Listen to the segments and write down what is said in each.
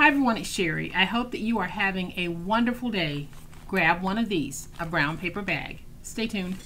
Hi everyone, it's Sherry. I hope that you are having a wonderful day. Grab one of these, a brown paper bag. Stay tuned.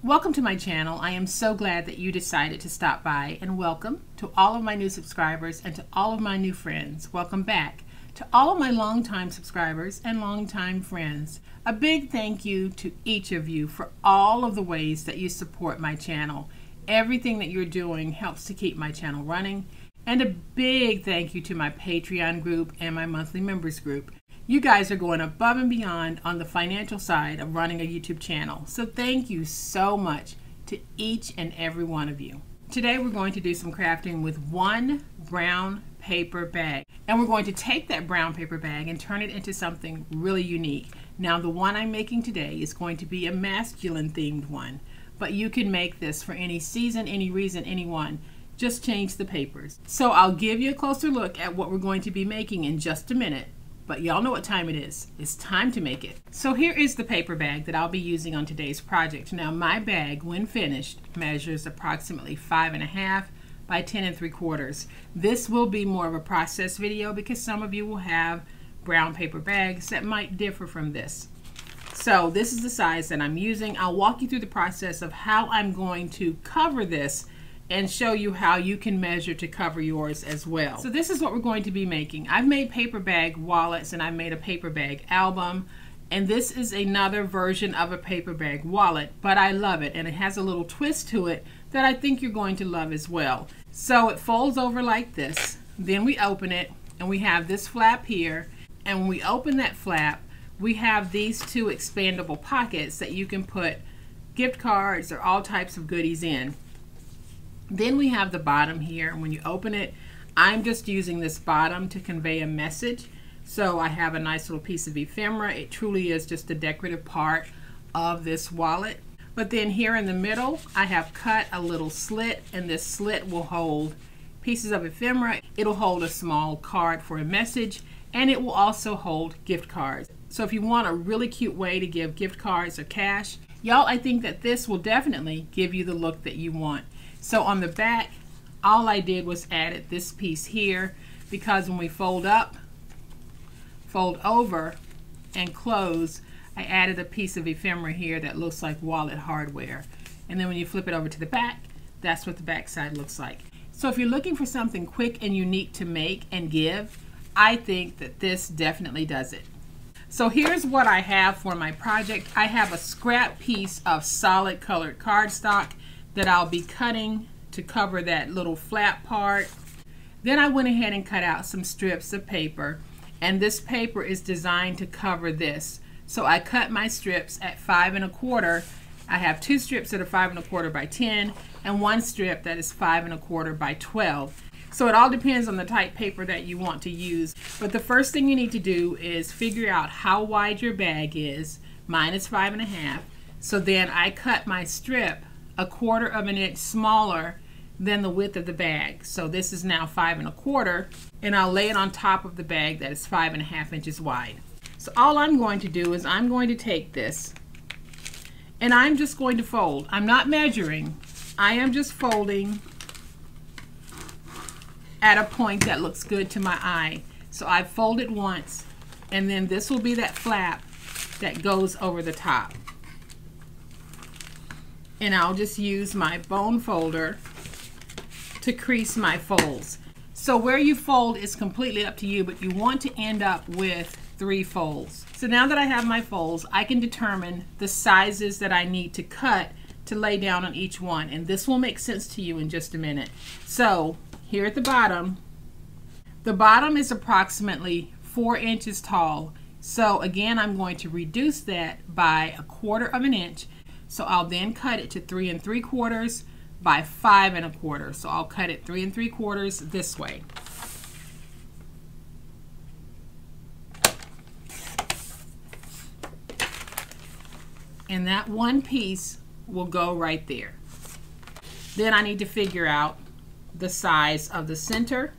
Welcome to my channel. I am so glad that you decided to stop by, and welcome to all of my new subscribers and to all of my new friends. Welcome back to all of my longtime subscribers and longtime friends. A big thank you to each of you for all of the ways that you support my channel. Everything that you're doing helps to keep my channel running. And a big thank you to my Patreon group and my monthly members group. You guys are going above and beyond on the financial side of running a YouTube channel. So thank you so much to each and every one of you. Today we're going to do some crafting with one brown paper bag. And we're going to take that brown paper bag and turn it into something really unique. Now the one I'm making today is going to be a masculine themed one. But you can make this for any season, any reason, anyone. Just change the papers. So I'll give you a closer look at what we're going to be making in just a minute. But y'all know what time it is. It's time to make it. So here is the paper bag that I'll be using on today's project. Now my bag, when finished, measures approximately 5.5 by 10 3/4. This will be more of a process video because some of you will have brown paper bags that might differ from this. So this is the size that I'm using. I'll walk you through the process of how I'm going to cover this and show you how you can measure to cover yours as well. So this is what we're going to be making. I've made paper bag wallets and I've made a paper bag album, and this is another version of a paper bag wallet, but I love it and it has a little twist to it that I think you're going to love as well. So it folds over like this, then we open it and we have this flap here, and when we open that flap we have these two expandable pockets that you can put gift cards or all types of goodies in. Then we have the bottom here, and when you open it, I'm just using this bottom to convey a message. So I have a nice little piece of ephemera. It truly is just a decorative part of this wallet. But then here in the middle, I have cut a little slit, and this slit will hold pieces of ephemera. It'll hold a small card for a message, and it will also hold gift cards. So if you want a really cute way to give gift cards or cash, y'all, I think that this will definitely give you the look that you want. So on the back, all I did was added this piece here, because when we fold up, fold over, and close, I added a piece of ephemera here that looks like wallet hardware. And then when you flip it over to the back, that's what the back side looks like. So if you're looking for something quick and unique to make and give, I think that this definitely does it. So here's what I have for my project. I have a scrap piece of solid colored cardstock that I'll be cutting to cover that little flap part. Then I went ahead and cut out some strips of paper, and this paper is designed to cover this. So I cut my strips at 5 1/4. I have two strips that are 5 1/4 by 10 and one strip that is 5 1/4 by 12. So it all depends on the type paper that you want to use. But the first thing you need to do is figure out how wide your bag is. Mine is 5.5. So then I cut my strip 1/4 of an inch smaller than the width of the bag. So this is now 5 1/4, and I'll lay it on top of the bag that is 5.5 inches wide. So all I'm going to do is I'm going to take this and I'm just going to fold. I'm not measuring. I am just folding at a point that looks good to my eye. So I fold it once, and then this will be that flap that goes over the top. And I'll just use my bone folder to crease my folds. So where you fold is completely up to you, but you want to end up with 3 folds. So now that I have my folds, I can determine the sizes that I need to cut to lay down on each one, and this will make sense to you in just a minute. So here at the bottom is approximately 4 inches tall. So again, I'm going to reduce that by 1/4 of an inch. So I'll then cut it to 3 3/4 by 5 1/4. So I'll cut it 3 3/4 this way. And that one piece will go right there. Then I need to figure out the size of the center.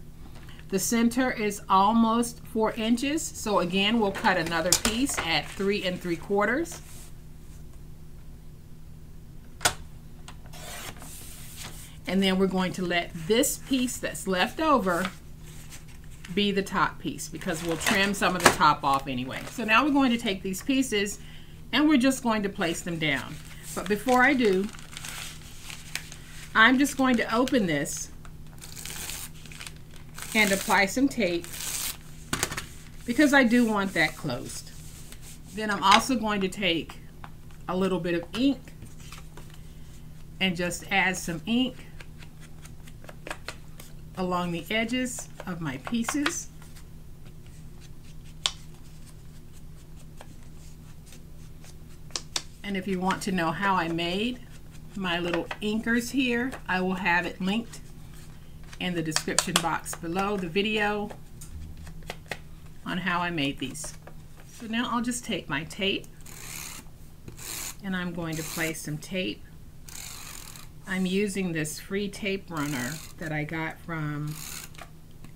The center is almost 4 inches. So again, we'll cut another piece at 3 3/4. And then we're going to let this piece that's left over be the top piece, because we'll trim some of the top off anyway. So now we're going to take these pieces and we're just going to place them down. But before I do, I'm just going to open this and apply some tape because I do want that closed. Then I'm also going to take a little bit of ink and just add some ink along the edges of my pieces. And if you want to know how I made my little inkers here, I will have it linked in the description box below the video on how I made these. So now I'll just take my tape and I'm going to place some tape. I'm using this free tape runner that I got from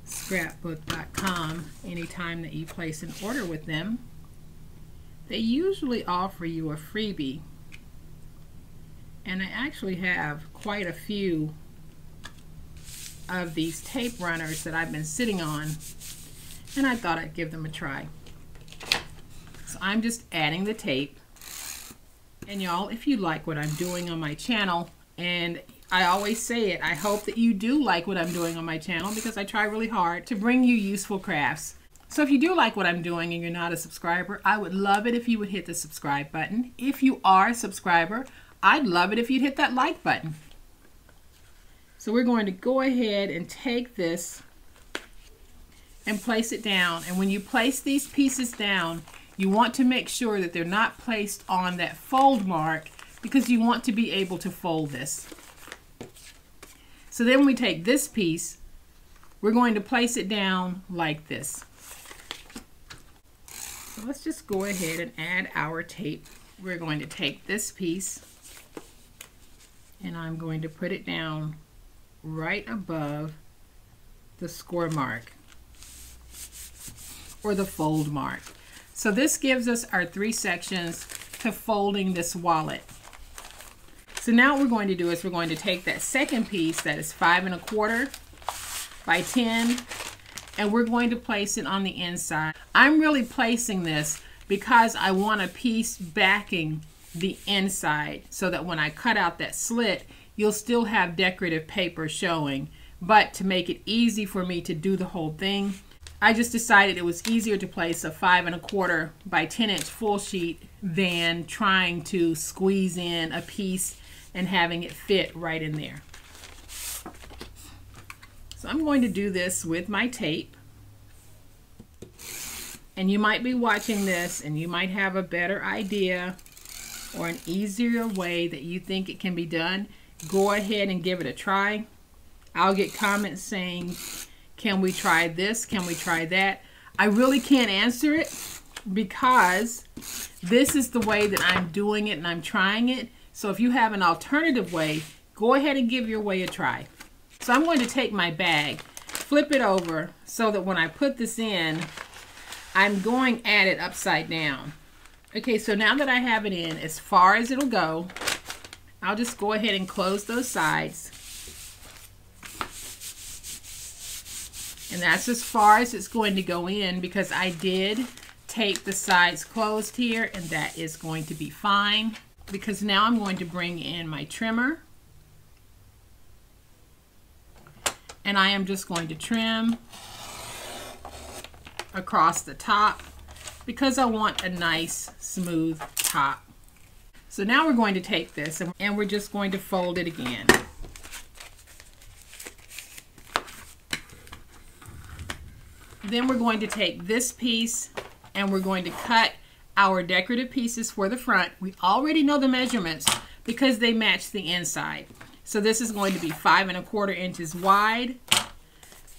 scrapbook.com. Anytime that you place an order with them, they usually offer you a freebie. And I actually have quite a few of these tape runners that I've been sitting on, and I thought I'd give them a try. So I'm just adding the tape. And y'all, if you like what I'm doing on my channel, and I always say it, I hope that you do like what I'm doing on my channel because I try really hard to bring you useful crafts. So if you do like what I'm doing and you're not a subscriber, I would love it if you would hit the subscribe button. If you are a subscriber, I'd love it if you'd hit that like button. So we're going to go ahead and take this and place it down. And when you place these pieces down, you want to make sure that they're not placed on that fold mark because you want to be able to fold this. So then we take this piece, we're going to place it down like this. So let's just go ahead and add our tape. We're going to take this piece and I'm going to put it down right above the score mark or the fold mark. So this gives us our 3 sections to folding this wallet. So now what we're going to do is we're going to take that second piece that is 5 1/4 by 10 and we're going to place it on the inside. I'm really placing this because I want a piece backing the inside so that when I cut out that slit, you'll still have decorative paper showing. But to make it easy for me to do the whole thing, I just decided it was easier to place a 5 1/4 by 10-inch full sheet than trying to squeeze in a piece and having it fit right in there. So I'm going to do this with my tape. And you might be watching this and you might have a better idea or an easier way that you think it can be done. Go ahead and give it a try. I'll get comments saying, can we try this? Can we try that? I really can't answer it because this is the way that I'm doing it and I'm trying it. So if you have an alternative way, go ahead and give your way a try. So I'm going to take my bag, flip it over so that when I put this in, I'm going at it upside down. Okay, so now that I have it in as far as it'll go, I'll just go ahead and close those sides. And that's as far as it's going to go in because I did tape the sides closed here, and that is going to be fine. Because now I'm going to bring in my trimmer. And I am just going to trim across the top because I want a nice smooth top. So now we're going to take this and we're just going to fold it again. Then we're going to take this piece and we're going to cut our decorative pieces for the front. We already know the measurements because they match the inside. So this is going to be 5 1/4 inches wide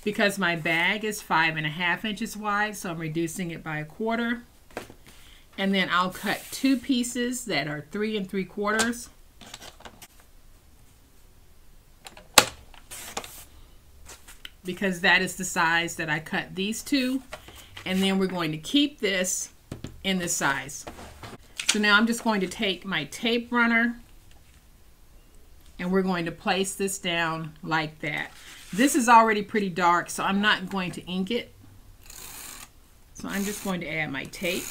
because my bag is 5 1/2 inches wide, so I'm reducing it by 1/4. And then I'll cut 2 pieces that are 3 3/4. Because that is the size that I cut these 2. And then we're going to keep this in this size. So now I'm just going to take my tape runner and we're going to place this down like that. This is already pretty dark, so I'm not going to ink it. So I'm just going to add my tape.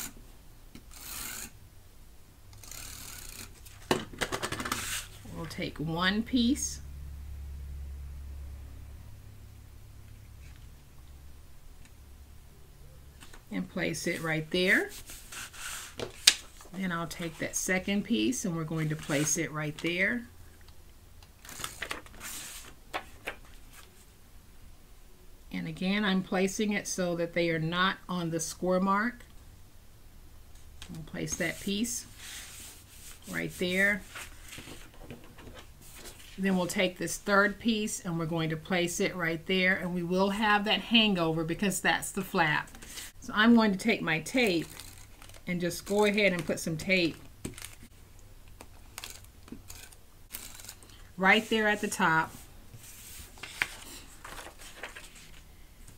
We'll take one piece and place it right there. Then I'll take that second piece and we're going to place it right there. And again, I'm placing it so that they are not on the score mark. We'll place that piece right there. Then we'll take this third piece and we're going to place it right there, and we will have that hangover because that's the flap. So I'm going to take my tape and just go ahead and put some tape right there at the top.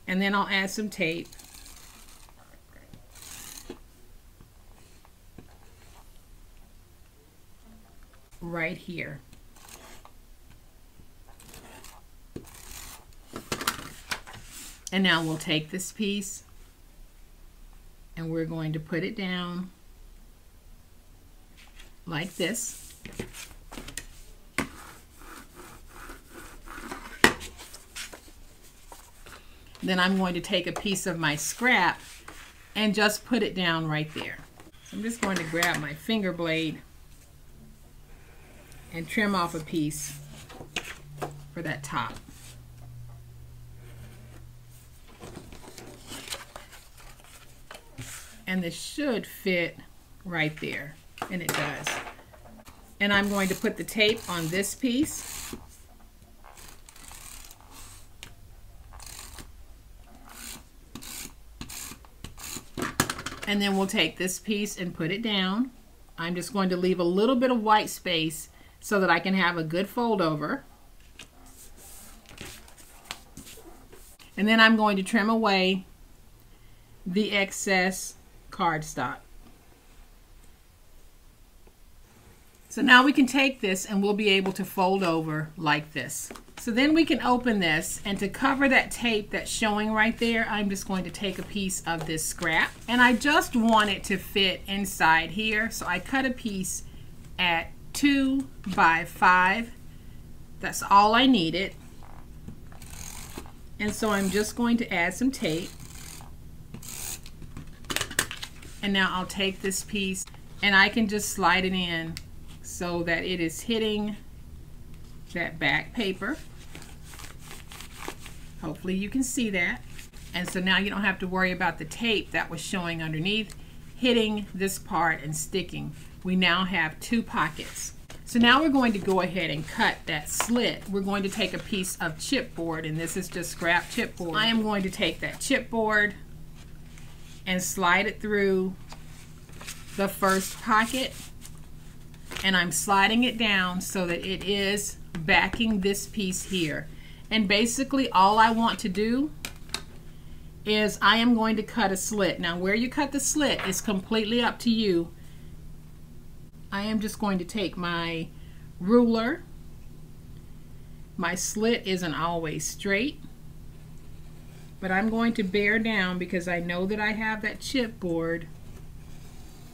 And then I'll add some tape right here. And now we'll take this piece and we're going to put it down like this. Then I'm going to take a piece of my scrap and just put it down right there. So I'm just going to grab my finger blade and trim off a piece for that top. And this should fit right there, and it does. And I'm going to put the tape on this piece. And then we'll take this piece and put it down. I'm just going to leave a little bit of white space so that I can have a good fold over. And then I'm going to trim away the excess cardstock. So now we can take this and we'll be able to fold over like this. So then we can open this, and to cover that tape that's showing right there, I'm just going to take a piece of this scrap, and I just want it to fit inside here, so I cut a piece at 2 by 5. That's all I needed. And so I'm just going to add some tape. And now I'll take this piece and I can just slide it in so that it is hitting that back paper. Hopefully you can see that. And so now you don't have to worry about the tape that was showing underneath hitting this part and sticking. We now have 2 pockets. So now we're going to go ahead and cut that slit. We're going to take a piece of chipboard, and this is just scrap chipboard. I am going to take that chipboard and slide it through the first pocket, and I'm sliding it down so that it is backing this piece here. And basically all I want to do is I am going to cut a slit. Now where you cut the slit is completely up to you. I am just going to take my ruler. My slit isn't always straight, but I'm going to bear down because I know that I have that chipboard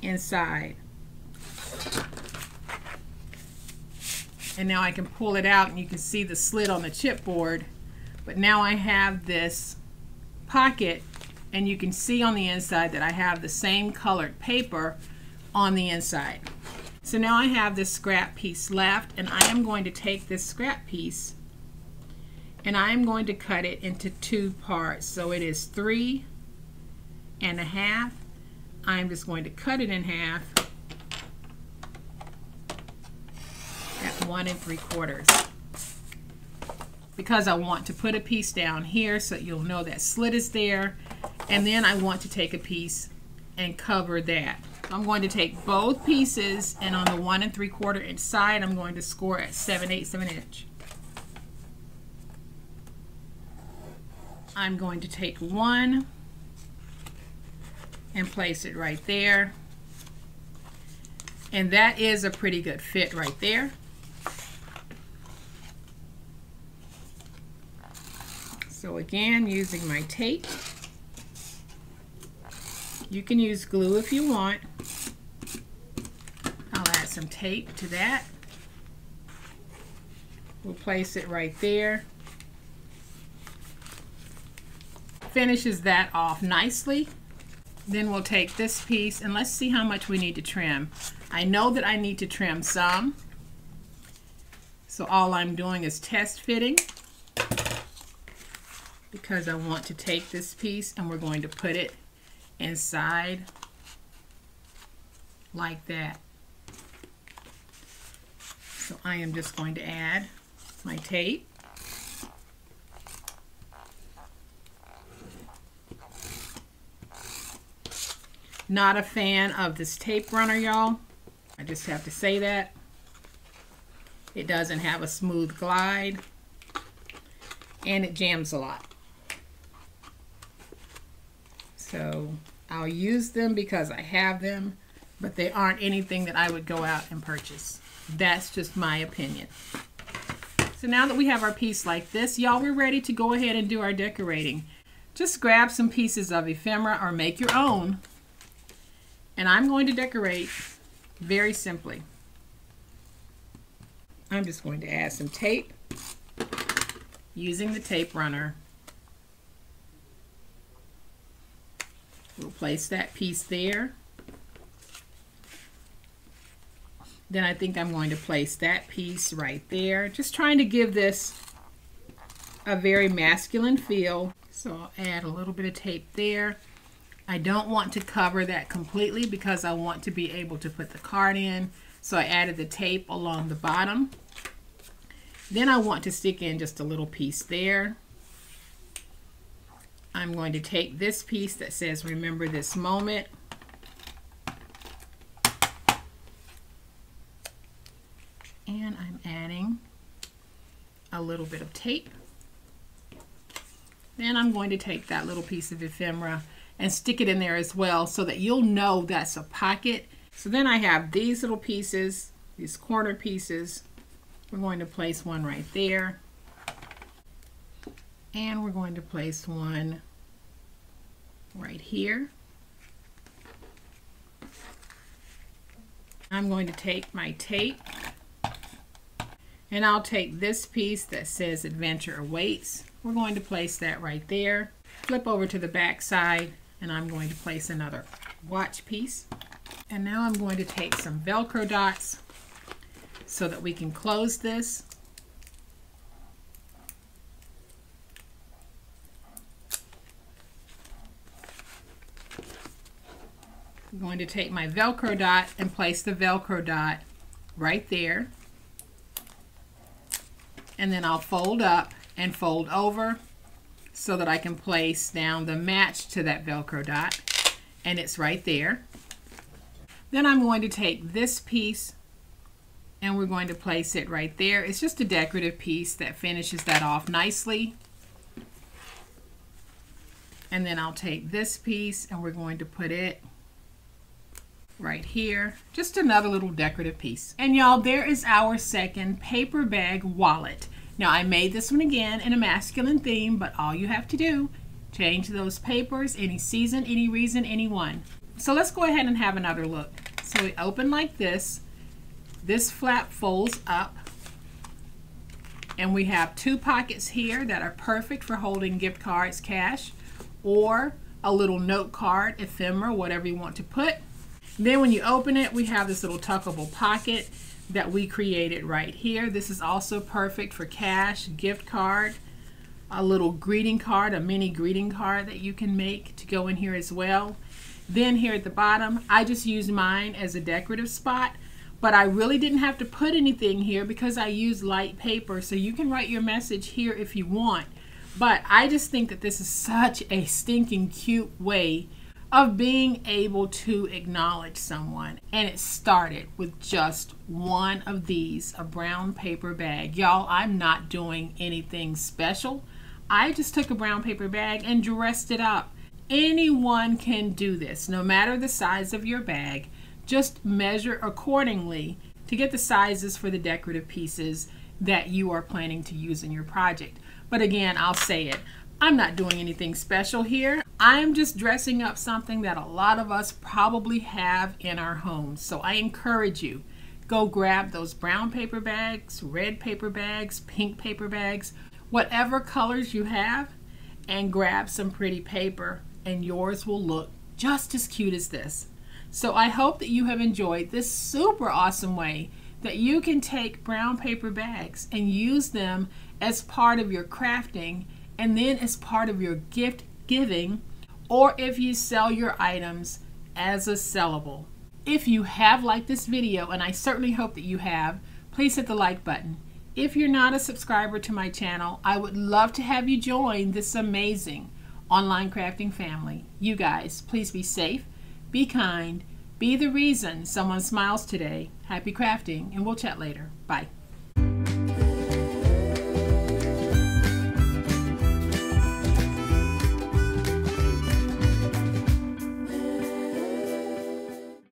inside. And now I can pull it out and you can see the slit on the chipboard, but now I have this pocket, and you can see on the inside that I have the same colored paper on the inside. So now I have this scrap piece left, and I am going to take this scrap piece and I am going to cut it into 2 parts. So it is 3 1/2. I'm just going to cut it in half at 1 3/4 because I want to put a piece down here so you'll know that slit is there, and then I want to take a piece and cover that. I'm going to take both pieces, and on the 1 3/4 inch side I'm going to score at 7/8 of an inch. I'm going to take one and place it right there, and that is a pretty good fit right there. So again, using my tape. You can use glue if you want. I'll add some tape to that. We'll place it right there. Finishes that off nicely. Then we'll take this piece and let's see how much we need to trim. I know that I need to trim some. So all I'm doing is test fitting, because I want to take this piece and we're going to put it inside like that. So I am just going to add my tape. Not a fan of this tape runner, y'all. I just have to say that. It doesn't have a smooth glide and it jams a lot. So I'll use them because I have them, but they aren't anything that I would go out and purchase. That's just my opinion. So now that we have our piece like this, y'all, we're ready to go ahead and do our decorating. Just grab some pieces of ephemera or make your own. And I'm going to decorate very simply. I'm just going to add some tape using the tape runner. We'll place that piece there. Then I think I'm going to place that piece right there. Just trying to give this a very masculine feel. So I'll add a little bit of tape there. I don't want to cover that completely because I want to be able to put the card in. So I added the tape along the bottom. Then I want to stick in just a little piece there. I'm going to take this piece that says "Remember this moment." And I'm adding a little bit of tape. Then I'm going to take that little piece of ephemera and stick it in there as well so that you'll know that's a pocket. So then I have these little pieces, these corner pieces. We're going to place one right there. And we're going to place one right here. I'm going to take my tape and I'll take this piece that says "Adventure Awaits." We're going to place that right there. Flip over to the back side and I'm going to place another watch piece. And now I'm going to take some Velcro dots so that we can close this. I'm going to take my Velcro dot and place the Velcro dot right there. And then I'll fold up and fold over so that I can place down the match to that Velcro dot, and it's right there. Then I'm going to take this piece and we're going to place it right there. It's just a decorative piece that finishes that off nicely. And then I'll take this piece and we're going to put it right here. Just another little decorative piece. And y'all, there is our second paper bag wallet. Now I made this one again in a masculine theme, but all you have to do, change those papers, any season, any reason, any one. So let's go ahead and have another look. So we open like this. This flap folds up. And we have two pockets here that are perfect for holding gift cards, cash, or a little note card, ephemera, whatever you want to put. Then when you open it, we have this little tuckable pocket that we created right here. This is also perfect for cash, gift card, a little greeting card, a mini greeting card that you can make to go in here as well. Then here at the bottom, I just used mine as a decorative spot, but I really didn't have to put anything here because I used light paper, so you can write your message here if you want. But I just think that this is such a stinking cute way of being able to acknowledge someone. And it started with just one of these, a brown paper bag. Y'all, I'm not doing anything special. I just took a brown paper bag and dressed it up. Anyone can do this, no matter the size of your bag. Just measure accordingly to get the sizes for the decorative pieces that you are planning to use in your project. But again, I'll say it, I'm not doing anything special here. I'm just dressing up something that a lot of us probably have in our homes. So I encourage you, go grab those brown paper bags, red paper bags, pink paper bags, whatever colors you have, and grab some pretty paper, and yours will look just as cute as this. So I hope that you have enjoyed this super awesome way that you can take brown paper bags and use them as part of your crafting, and then as part of your gift giving, or if you sell your items as a sellable. If you have liked this video, and I certainly hope that you have, please hit the like button. If you're not a subscriber to my channel, I would love to have you join this amazing online crafting family. You guys, please be safe, be kind, be the reason someone smiles today. Happy crafting, and we'll chat later. Bye.